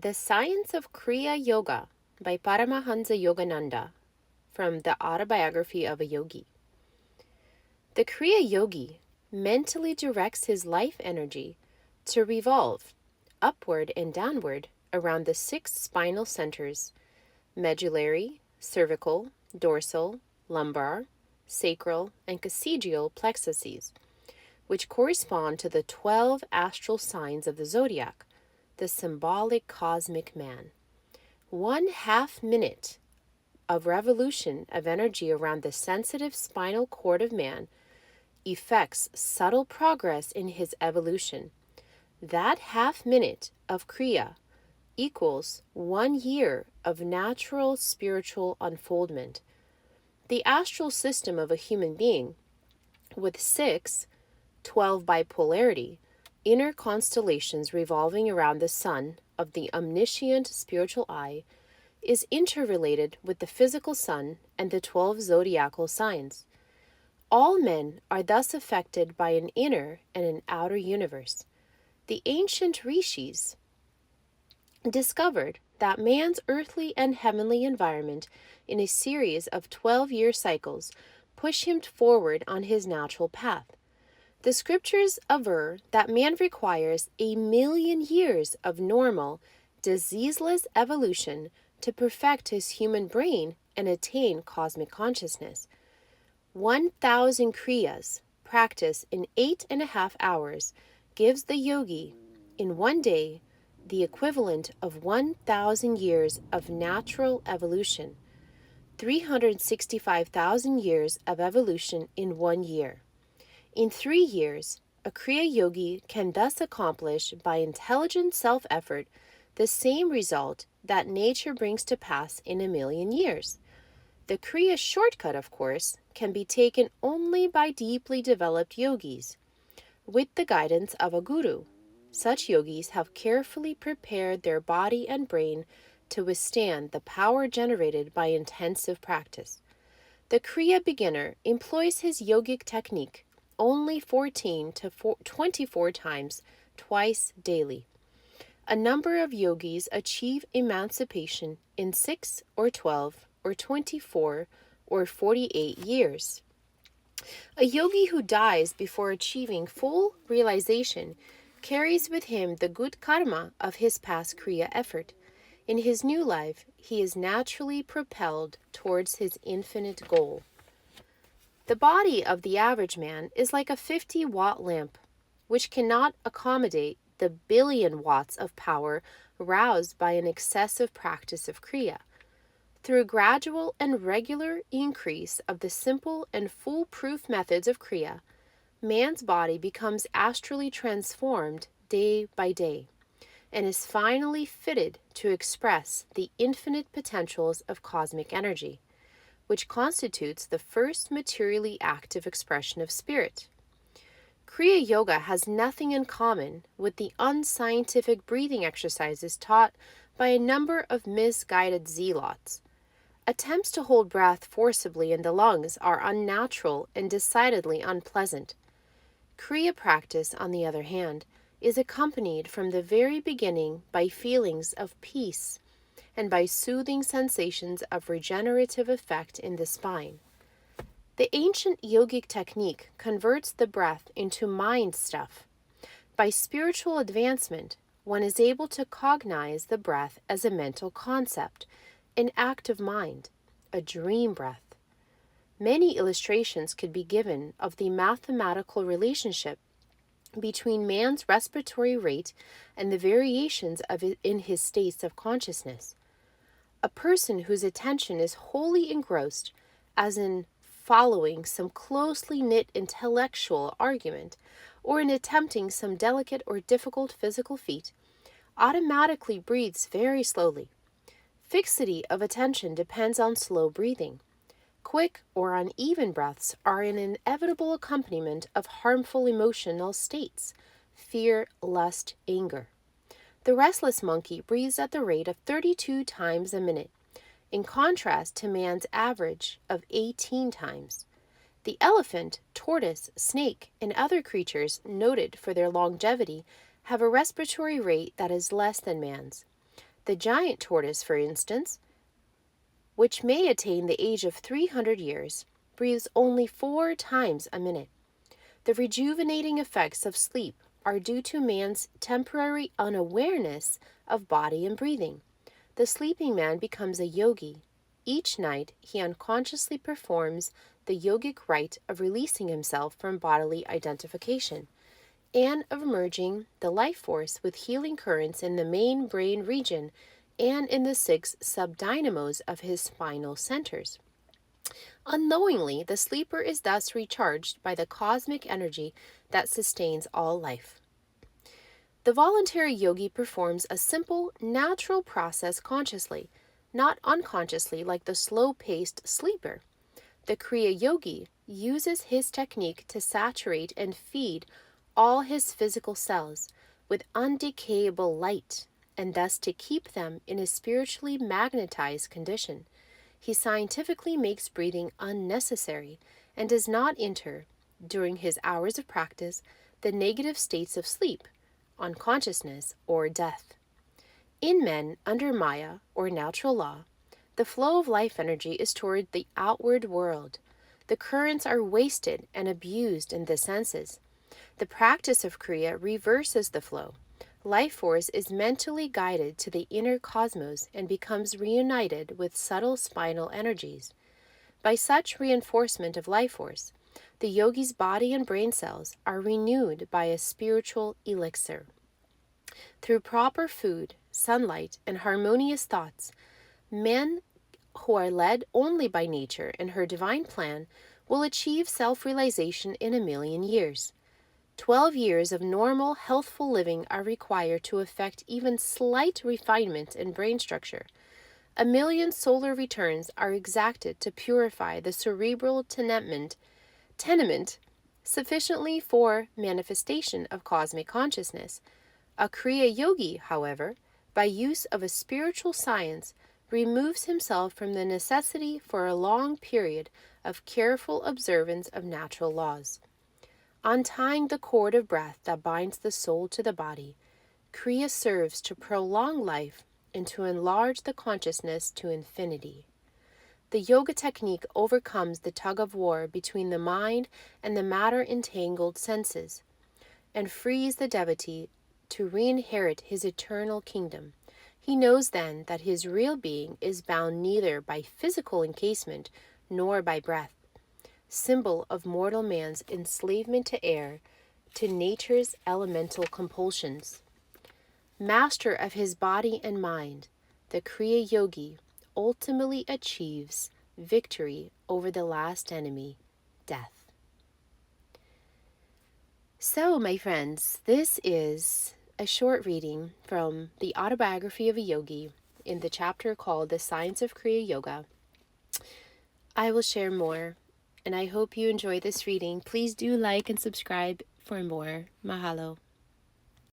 The Science of Kriya Yoga by Paramahansa Yogananda from the Autobiography of a Yogi. The Kriya Yogi mentally directs his life energy to revolve upward and downward around the 6 spinal centers: medullary, cervical, dorsal, lumbar, sacral, and coccygeal plexuses, which correspond to the 12 astral signs of the zodiac, the symbolic cosmic man. 1/2 minute of revolution of energy around the sensitive spinal cord of man effects subtle progress in his evolution. That 1/2 minute of kriya equals 1 year of natural spiritual unfoldment. The astral system of a human being, with 12 bipolarity, inner constellations revolving around the sun of the omniscient spiritual eye, is interrelated with the physical sun and the 12 zodiacal signs. All men are thus affected by an inner and an outer universe. The ancient rishis discovered that man's earthly and heavenly environment in a series of 12-year cycles push him forward on his natural path. The scriptures aver that man requires 1,000,000 years of normal, diseaseless evolution to perfect his human brain and attain cosmic consciousness. 1,000 kriyas practiced in 8.5 hours gives the yogi, in one day, the equivalent of 1,000 years of natural evolution, 365,000 years of evolution in 1 year. In 3 years, a kriya yogi can thus accomplish by intelligent self-effort the same result that nature brings to pass in 1,000,000 years. The kriya shortcut, of course, can be taken only by deeply developed yogis, with the guidance of a guru. Such yogis have carefully prepared their body and brain to withstand the power generated by intensive practice. The kriya beginner employs his yogic technique only 14 to 24 times twice daily. A number of yogis achieve emancipation in 6 or 12 or 24 or 48 years. A yogi who dies before achieving full realization carries with him the good karma of his past kriya effort. In his new life, he is naturally propelled towards his infinite goal. The body of the average man is like a 50-watt lamp, which cannot accommodate the 1,000,000,000 watts of power roused by an excessive practice of kriya. Through gradual and regular increase of the simple and foolproof methods of kriya, man's body becomes astrally transformed day by day, and is finally fitted to express the infinite potentials of cosmic energy, which constitutes the first materially active expression of spirit. Kriya Yoga has nothing in common with the unscientific breathing exercises taught by a number of misguided zealots. Attempts to hold breath forcibly in the lungs are unnatural and decidedly unpleasant. Kriya practice, on the other hand, is accompanied from the very beginning by feelings of peace and by soothing sensations of regenerative effect in the spine. The ancient yogic technique converts the breath into mind stuff. By spiritual advancement, one is able to cognize the breath as a mental concept, an act of mind, a dream breath. Many illustrations could be given of the mathematical relationship between man's respiratory rate and the variations of it in his states of consciousness. A person whose attention is wholly engrossed, as in following some closely knit intellectual argument, or in attempting some delicate or difficult physical feat, automatically breathes very slowly. Fixity of attention depends on slow breathing. Quick or uneven breaths are an inevitable accompaniment of harmful emotional states: fear, lust, anger. The restless monkey breathes at the rate of 32 times a minute, in contrast to man's average of 18 times. The elephant, tortoise, snake, and other creatures noted for their longevity have a respiratory rate that is less than man's. The giant tortoise, for instance, which may attain the age of 300 years, breathes only 4 times a minute. The rejuvenating effects of sleep are due to man's temporary unawareness of body and breathing. The sleeping man becomes a yogi. Each night, he unconsciously performs the yogic rite of releasing himself from bodily identification and of merging the life force with healing currents in the main brain region and in the 6 subdynamos of his spinal centers. Unknowingly, the sleeper is thus recharged by the cosmic energy that sustains all life. The voluntary yogi performs a simple, natural process consciously, not unconsciously like the slow-paced sleeper. The kriya yogi uses his technique to saturate and feed all his physical cells with undecayable light, and thus to keep them in a spiritually magnetized condition. He scientifically makes breathing unnecessary and does not enter, during his hours of practice, the negative states of sleep, unconsciousness, or death. In men under Maya, or natural law, the flow of life energy is toward the outward world. The currents are wasted and abused in the senses. The practice of kriya reverses the flow. Life force is mentally guided to the inner cosmos and becomes reunited with subtle spinal energies. By such reinforcement of life force, the yogi's body and brain cells are renewed by a spiritual elixir. Through proper food, sunlight, and harmonious thoughts, men who are led only by nature and her divine plan will achieve self-realization in 1,000,000 years. 12 years of normal, healthful living are required to effect even slight refinement in brain structure. 1,000,000 solar returns are exacted to purify the cerebral tenement sufficiently for manifestation of cosmic consciousness. A kriya yogi, however, by use of a spiritual science, removes himself from the necessity for a long period of careful observance of natural laws. Untying the cord of breath that binds the soul to the body, kriya serves to prolong life and to enlarge the consciousness to infinity. The yoga technique overcomes the tug-of-war between the mind and the matter-entangled senses, and frees the devotee to re-inherit his eternal kingdom. He knows then that his real being is bound neither by physical encasement nor by breath, symbol of mortal man's enslavement to air, to nature's elemental compulsions. Master of his body and mind, the kriya yogi ultimately achieves victory over the last enemy, death. So, my friends, this is a short reading from the autobiography of a yogi in the chapter called The Science of Kriya Yoga. I will share more, and I hope you enjoy this reading. Please do like and subscribe for more. Mahalo.